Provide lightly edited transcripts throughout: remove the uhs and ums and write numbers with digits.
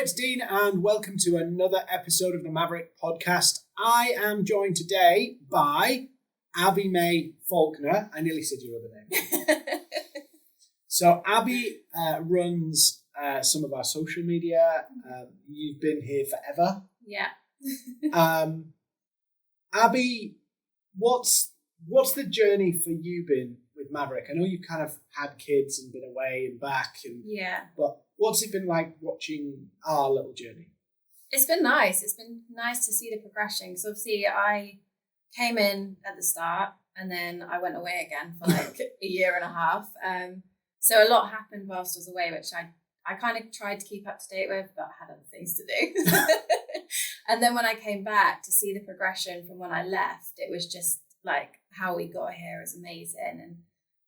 it's Dean and welcome to another episode of the Maverrik podcast. I am joined today by 𝗝chị𝗵𝗂 𝗖𝗂𝗍. I nearly said your other name. So Abby runs some of our social media. You've been here forever. Yeah. Abby, what's the journey for you been with Maverrik? I know you've kind of had kids and been away and back. But what's it been like watching our little journey? It's been nice. It's been nice to see the progression. Because obviously I came in at the start and then I went away again for like a year and a half. So a lot happened whilst I was away, which I kind of tried to keep up to date with, but I had other things to do. And then when I came back to see the progression from when I left, it was just like how we got here is amazing. And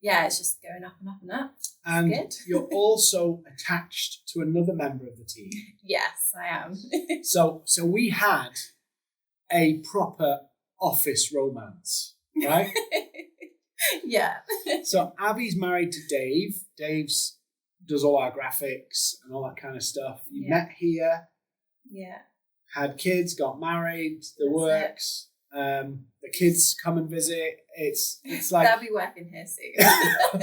yeah, it's just going up and up and up. And good. You're also attached to another member of the team. Yes, I am. So we had a proper office romance, right? Yeah. So Abby's married to Dave. Dave's does all our graphics and all that kind of stuff. You met here. Yeah. Had kids, got married, the works. The kids come and visit. It's like they'll be working here soon.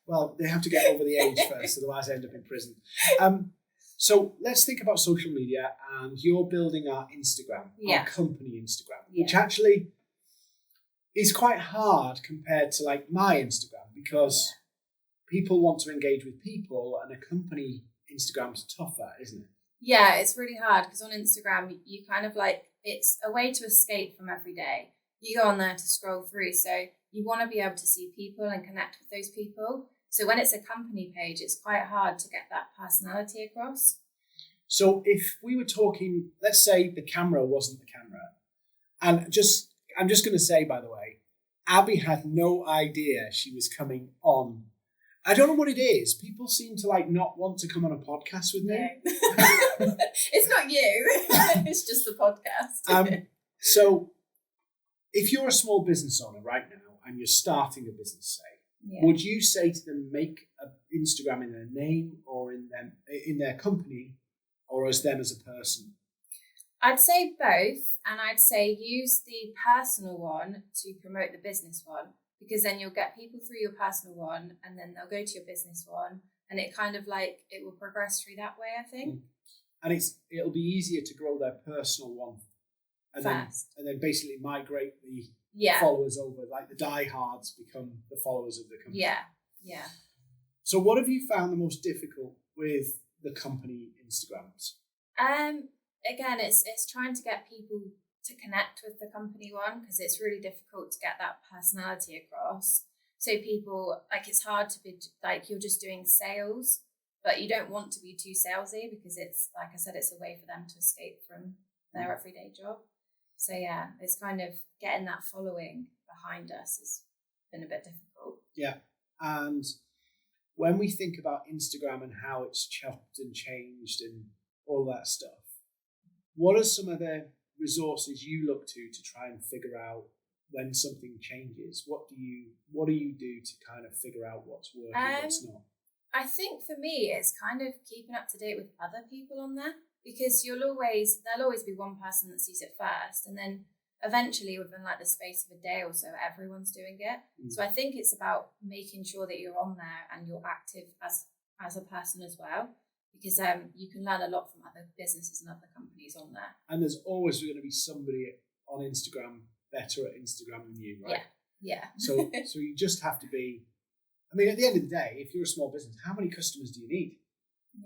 Well, they have to get over the age first, otherwise they end up in prison. So let's think about social media, and you're building our Instagram, our company Instagram, which actually is quite hard compared to like my Instagram, because people want to engage with people, and a company Instagram's tougher, isn't it? Yeah, it's really hard because on Instagram, you kind of like, it's a way to escape from every day. You go on there to scroll through. So you want to be able to see people and connect with those people. So when it's a company page, it's quite hard to get that personality across. So if we were talking, let's say the camera wasn't the camera. And I'm just going to say, by the way, Abby had no idea she was coming on. I don't know what it is. People seem to like not want to come on a podcast with me. No. It's not you. It's just the podcast. So if you're a small business owner right now and you're starting a business, say, would you say to them, make an Instagram in their name or in their company, or as them as a person? I'd say both, and I'd say use the personal one to promote the business one, because then you'll get people through your personal one and then they'll go to your business one, and it kind of like, it will progress through that way, I think. And it'll be easier to grow their personal one and then basically migrate the followers over, like the diehards become the followers of the company. Yeah. So what have you found the most difficult with the company Instagrams? Again, it's trying to get people to connect with the company one, because it's really difficult to get that personality across. So people, like, it's hard to be like, you're just doing sales, but you don't want to be too salesy, because it's, like I said, it's a way for them to escape from their everyday job. So yeah, it's kind of getting that following behind us has been a bit difficult. Yeah. And when we think about Instagram and how it's chopped and changed and all that stuff, what are some of the resources you look to try and figure out when something changes? What do you do to kind of figure out what's working, what's not? I think for me, it's kind of keeping up to date with other people on there, because there'll always be one person that sees it first, and then eventually within like the space of a day or so, everyone's doing it. So I think it's about making sure that you're on there and you're active as a person as well, because you can learn a lot from other businesses and other companies on there. And there's always going to be somebody on Instagram better at Instagram than you, right? Yeah. So you just have to be, I mean, at the end of the day, if you're a small business, how many customers do you need?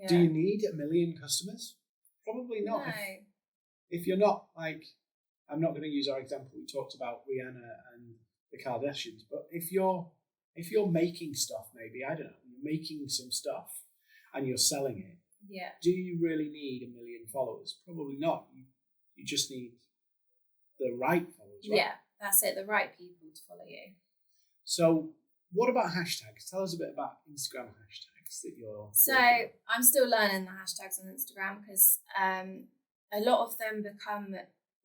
Yeah. Do you need 1 million customers? Probably not. No. If you're not, like, I'm not going to use our example we talked about, Rihanna and the Kardashians, but if you're making stuff, maybe, I don't know, you're making some stuff and you're selling it, do you really need 1 million followers? Probably not. You just need the right followers, right? Yeah, that's it, the right people to follow you. So what about hashtags? Tell us a bit about Instagram hashtags that you're... So I'm still learning the hashtags on Instagram, because a lot of them become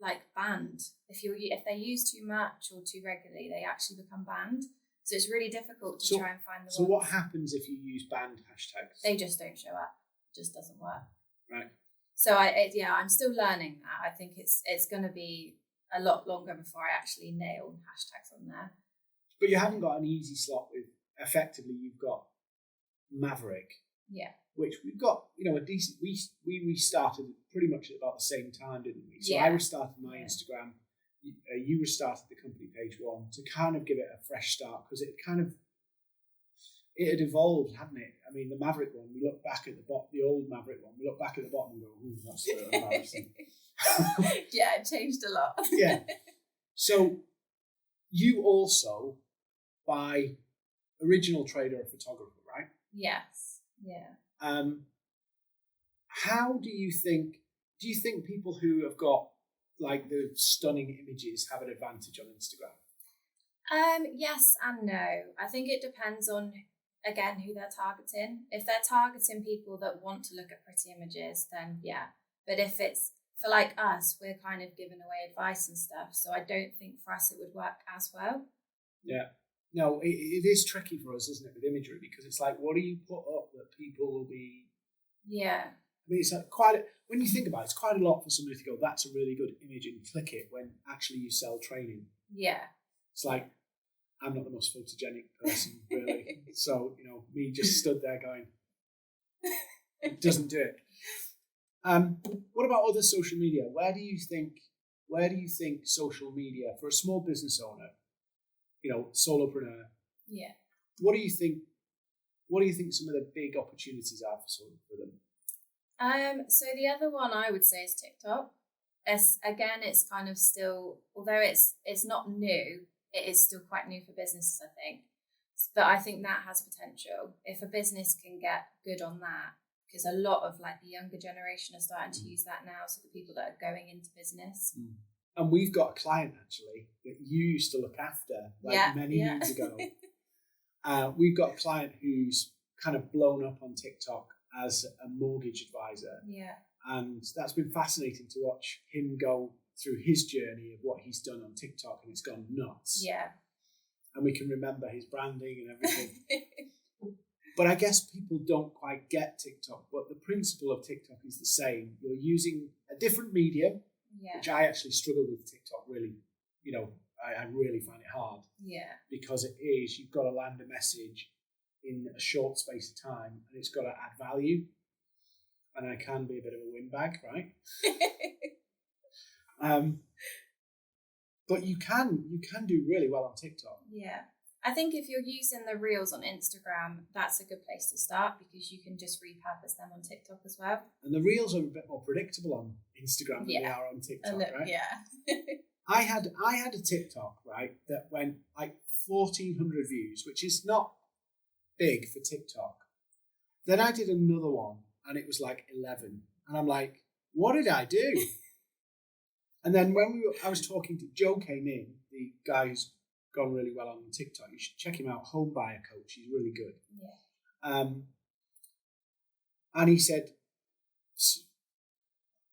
like banned. If they use too much or too regularly, they actually become banned. So it's really difficult to try and find the ones. So what happens if you use banned hashtags? They just don't show up. It just doesn't work. Right. So I'm still learning that. I think it's going to be a lot longer before I actually nail hashtags on there. But you haven't got an easy slot with, effectively, you've got Maverrik. Yeah. Which we've got, a decent, we restarted pretty much at about the same time, didn't we? So I restarted my Instagram, you restarted the company page one to kind of give it a fresh start, because it had evolved, hadn't it? I mean, the Maverrik one, we look back at the bottom, the old Maverrik one, we look back at the bottom and go, ooh, that's so embarrassing. Yeah, it changed a lot. Yeah. So you also, by original trader or photographer, right? Yes. Yeah. How do you think people who have got like the stunning images have an advantage on Instagram? Yes and no. I think it depends on, again, who they're targeting. If they're targeting people that want to look at pretty images, then yeah. But if it's for like us, we're kind of giving away advice and stuff. So I don't think for us it would work as well. Yeah. No, it is tricky for us, isn't it, with imagery? Because it's like, what do you put up that people will be... Yeah. I mean, it's like when you think about it, it's quite a lot for somebody to go, that's a really good image, and click it, when actually you sell training. Yeah. It's like, I'm not the most photogenic person, really. So, me just stood there going, it doesn't do it. What about other social media? Where do you think social media, for a small business owner, solopreneur. Yeah. What do you think some of the big opportunities are for them? So the other one I would say is TikTok. It's kind of still, although it's not new, it is still quite new for businesses, I think. But I think that has potential. If a business can get good on that, because a lot of like the younger generation are starting to use that now, so the people that are going into business. And we've got a client actually that you used to look after many years ago. We've got a client who's kind of blown up on TikTok as a mortgage advisor. Yeah. And that's been fascinating to watch him go through his journey of what he's done on TikTok, and it's gone nuts. Yeah. And we can remember his branding and everything. But I guess people don't quite get TikTok, but the principle of TikTok is the same. You're using a different medium, which I actually struggle with TikTok, really. I really find it hard. Yeah. Because you've got to land a message in a short space of time, and it's got to add value. And I can be a bit of a windbag, right? But you can do really well on TikTok. Yeah. I think if you're using the reels on Instagram, that's a good place to start, because you can just repurpose them on TikTok as well. And the reels are a bit more predictable on Instagram than they are on TikTok, right? Yeah. I had a TikTok, right, that went like 1,400 views, which is not big for TikTok. Then I did another one, and it was like 11. And I'm like, what did I do? And then I was talking to Joe, came in, the guy who's gone really well on TikTok. You should check him out, Home Buyer Coach. He's really good. Yeah. And he said,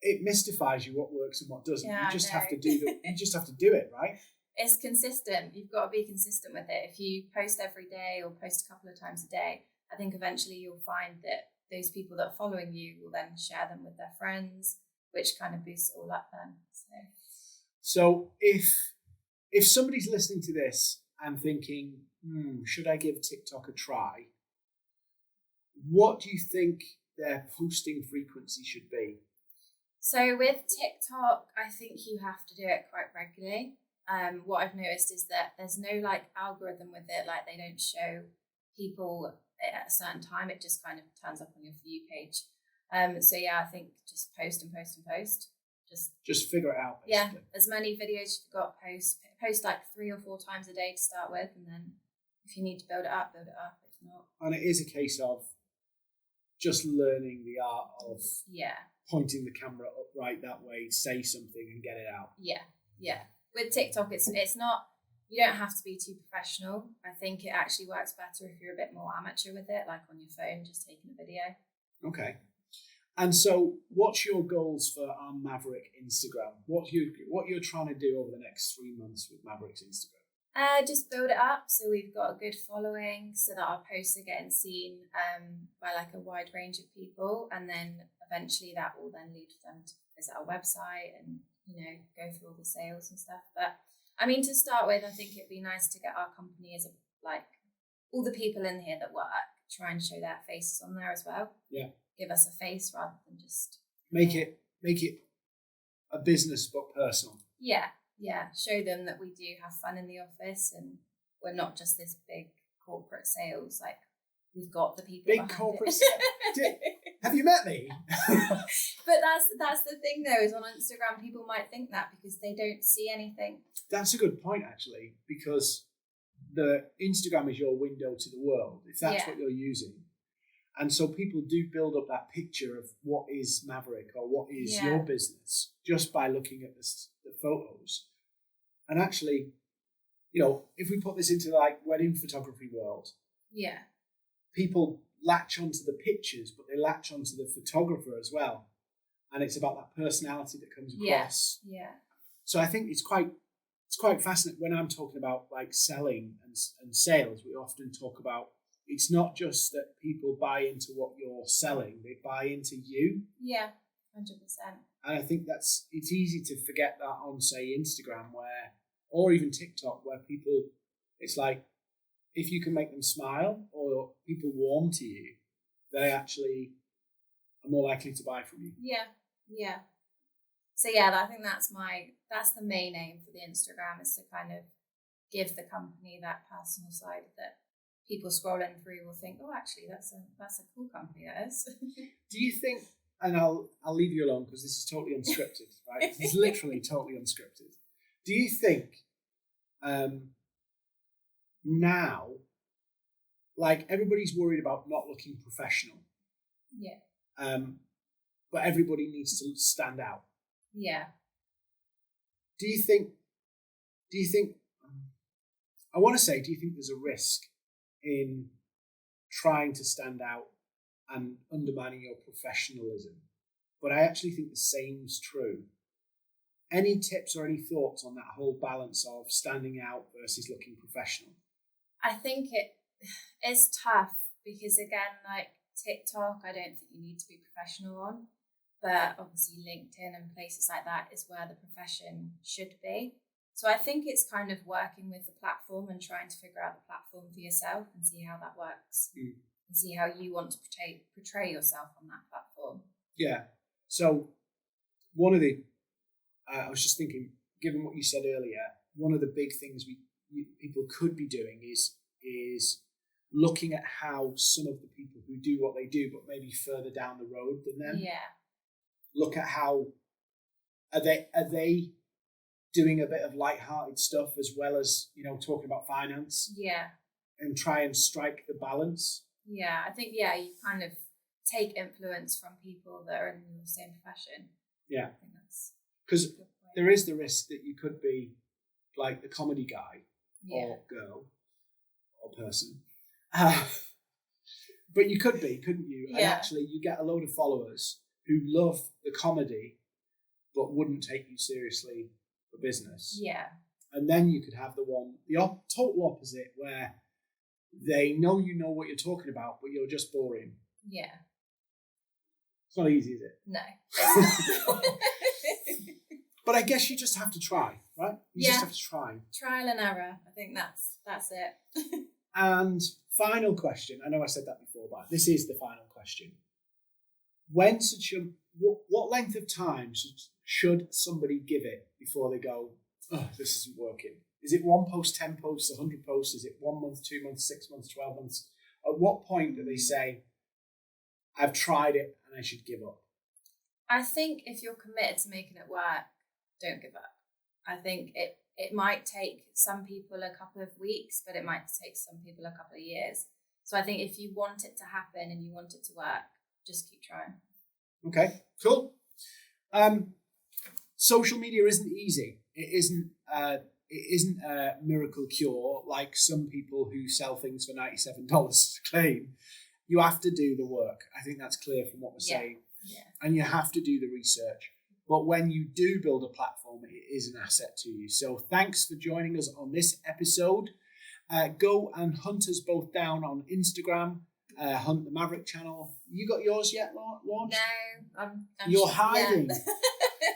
it mystifies you what works and what doesn't. Yeah, you just have to do it, right? It's consistent. You've got to be consistent with it. If you post every day or post a couple of times a day, I think eventually you'll find that those people that are following you will then share them with their friends, which kind of boosts it all up then. So if somebody's listening to this and thinking, should I give TikTok a try? What do you think their posting frequency should be? So with TikTok, I think you have to do it quite regularly. What I've noticed is that there's no like algorithm with it, like they don't show people at a certain time. It just kind of turns up on your For You page. So yeah, I think just post and post and post. Just figure it out. Basically. Yeah, as many videos you've got, post like 3 or 4 times a day to start with, and then if you need to build it up. If not, and it is a case of just learning the art of pointing the camera upright that way, say something, and get it out. Yeah. With TikTok, it's not. You don't have to be too professional. I think it actually works better if you're a bit more amateur with it, like on your phone, just taking a video. Okay. And so, what's your goals for our Maverrik Instagram? What you're trying to do over the next 3 months with Maverrick's Instagram? Just build it up so we've got a good following, so that our posts are getting seen by like a wide range of people, and then eventually that will then lead them to visit our website and, go through all the sales and stuff. But I mean, to start with, I think it'd be nice to get our company as all the people in here that work, try and show their faces on there as well. Yeah. Give us a face rather than just make it a business but personal. Yeah. Show them that we do have fun in the office and we're not just this big corporate sales. Like, we've got the people big corporate sales. Have you met me? But that's the thing though, is on Instagram people might think that because they don't see anything. That's a good point actually, because the Instagram is your window to the world, if that's what you're using. And so people do build up that picture of what is Maverrik or what is your business just by looking at the photos. And actually, if we put this into like wedding photography world, people latch onto the pictures, but they latch onto the photographer as well. And it's about that personality that comes across. Yeah. So I think it's quite fascinating. When I'm talking about like selling and sales, we often talk about, it's not just that people buy into what you're selling, they buy into you. Yeah, 100%. And I think it's easy to forget that on, say, Instagram or even TikTok, where people, it's like, if you can make them smile or people warm to you, they actually are more likely to buy from you. Yeah. So I think that's the main aim for the Instagram, is to kind of give the company that personal side that people scrolling through will think, oh, actually, that's a cool company, that is. Do you think, and I'll leave you alone because this is totally unscripted, right? It's literally totally unscripted. Do you think now, like, everybody's worried about not looking professional? Yeah. But everybody needs to stand out. Yeah. Do you think, I want to say, do you think there's a risk in trying to stand out and undermining your professionalism? But I actually think the same's true. Any tips or any thoughts on that whole balance of standing out versus looking professional? I think it is tough because, again, like TikTok, I don't think you need to be professional on. But obviously LinkedIn and places like that is where the profession should be. So I think it's kind of working with the platform and trying to figure out the platform for yourself and see how that works and see how you want to portray yourself on that platform. Yeah. So one of the, I was just thinking, given what you said earlier, one of the big things people could be doing is looking at how some of the people who do what they do, but maybe further down the road than them. Yeah. Look at how are they doing a bit of light-hearted stuff as well as, talking about finance. Yeah. And try and strike the balance. Yeah, I think, you kind of take influence from people that are in the same profession. Yeah. I think that's because there is the risk that you could be like the comedy guy or girl or person. But you could be, couldn't you? And actually you get a load of followers who love the comedy but wouldn't take you seriously for business. Yeah. And then you could have the total opposite, where they know what you're talking about, but you're just boring. Yeah. It's not easy, is it? No. But I guess you just have to try, right? You just have to try. Trial and error. I think that's it. And final question. I know I said that before, but this is the final question. When what length of time should somebody give it before they go, oh, this isn't working? Is it 1 post, 10 posts, 100 posts? Is it 1 month, 2 months, 6 months, 12 months? At what point do they say, I've tried it and I should give up? I think if you're committed to making it work, don't give up. I think it might take some people a couple of weeks, but it might take some people a couple of years. So I think if you want it to happen and you want it to work, just keep trying. Okay, cool. Social media isn't easy. It isn't a miracle cure like some people who sell things for $97 claim. You have to do the work. I think that's clear from what we're saying. Yeah. And you have to do the research. But when you do build a platform, it is an asset to you. So thanks for joining us on this episode. Go and hunt us both down on Instagram. Hunt the Maverrik channel. You got yours yet launched? No, I'm You're hiding.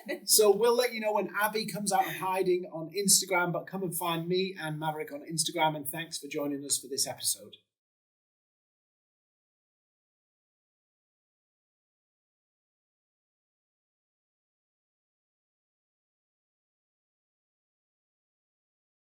Yeah. So we'll let you know when Abby comes out of hiding on Instagram, but come and find me and Maverrik on Instagram, and thanks for joining us for this episode.